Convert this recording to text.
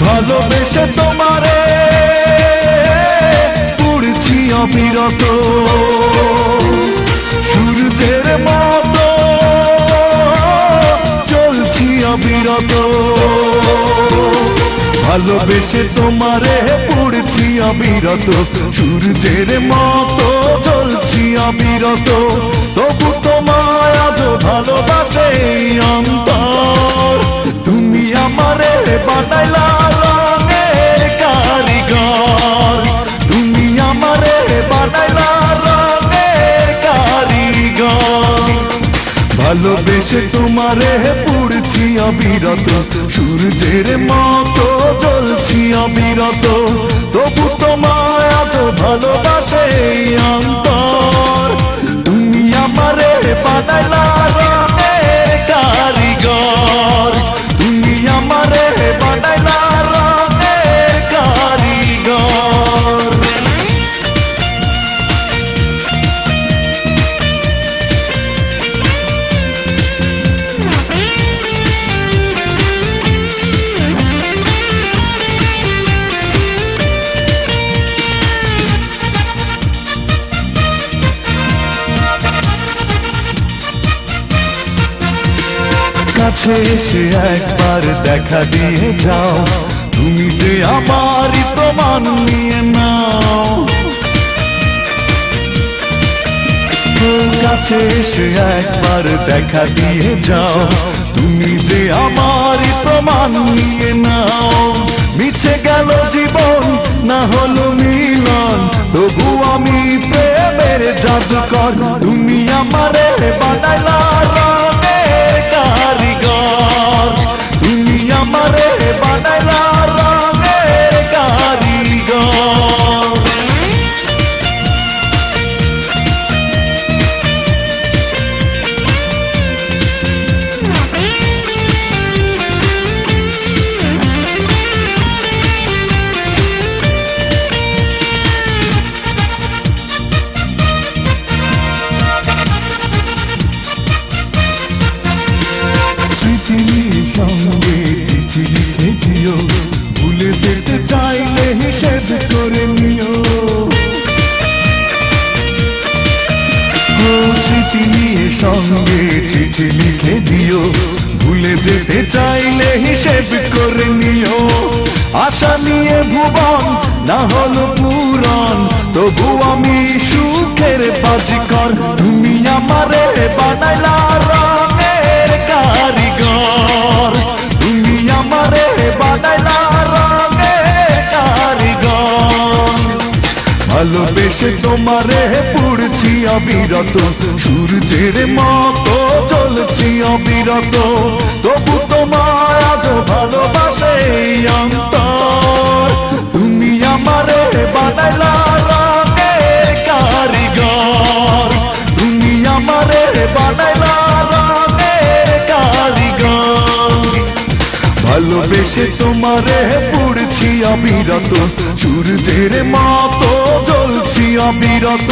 ভালোবেসে তোমারে পুড়ছি অবিরত, সূর্যের মতো চলছি অবিরত। ভালোবেসে তোমারে পুড়ছি অবিরত, সূর্যের মতো চলছি অবিরত। তবু তোমায় আজ ভালোবাসে অন্তর, তুমি আমারে বানাইলা রঙের কারিগর, তুমি আমারে বানাইলা রঙের কারিগর। ভালোবেসে তোমারে পুড়ছি অবিরত, সূর্যের মতো জ্বলছি অবিরত। তবু তোমায় আজ ভালোবাসে অন্তর, তুমি আমারে বানাইলা রঙের কারিগর, তুমি আমারে বানাইলা রঙের কারিগর। কাছে এসে একবার দেখা দিয়ে যাও, তুমি যে আমারই প্রমাণ নিয়ে নাও। কাছে এসে একবার দেখা দিয়ে যাও, তুমি যে আমারই প্রমাণ নিয়ে নাও। মিছে গেল জীবন না হলো মিলন, তবু আমি প্রেমের জাদুকর, তুমি আমারে বানাইলা রঙের কারিগর, তুমি আমারে বানাইলা রঙের কারিগর। সঙ্গে চিঠি লিখে দিও, ভুলে যেতে চাইলে হিসেব করে নিও। স্মৃতি নিয়ে সঙ্গে চিঠি লিখে দিও, ভুলে যেতে চাইলে হিসেব করে নিও। আশা নিয়ে ভুবন না হলো পূরণ, তবু আমি সুখের বাজিকর, তুমি আমারে বানাইলা রঙের কারিগর, তুমি আমারে বানাইলা রঙের কারিগর। ভালোবেসে তোমারে পুড়ছি অবিরত, সূর্যের মতো চলছি অবিরত। তবু তোমায় আজ ভালোবাসে অন্তর, তুমি আমারে বানাইলা রঙের কারিগর, তুমি আমারে বানাইলা রঙের কারিগর। ভালোবেসে তোমারে পুড়ছি অবিরত, সূর্যের মতো জ্বলছি অবিরত।